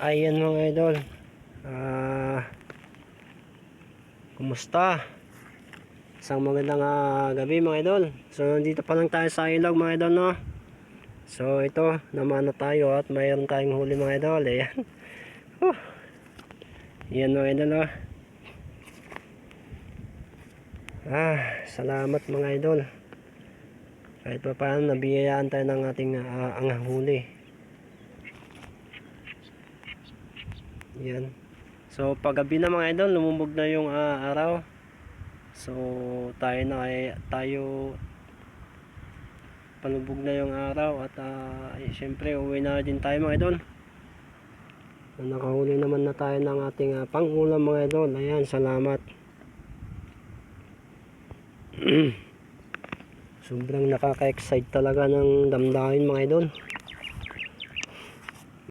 Ayan mga idol, kumusta? Isang magandang gabi mga idol. So nandito pa lang tayo sa ilog mga idol, no? So ito, naman na tayo at mayroon tayong huli mga idol. Ayan. Ayan mga idol, no? Salamat mga idol. Kahit pa paano nabiyayaan tayo ng ating huli. Ayan. So paggabi na mga idol, lumubog na yung araw. So tayo palubog na yung araw at syempre uwi na din tayo mga idol. Nakahuli naman na tayo ng ating pang-ulam mga idol. Ayan, salamat. Sobrang nakaka-excite talaga ng damdamin mga idol.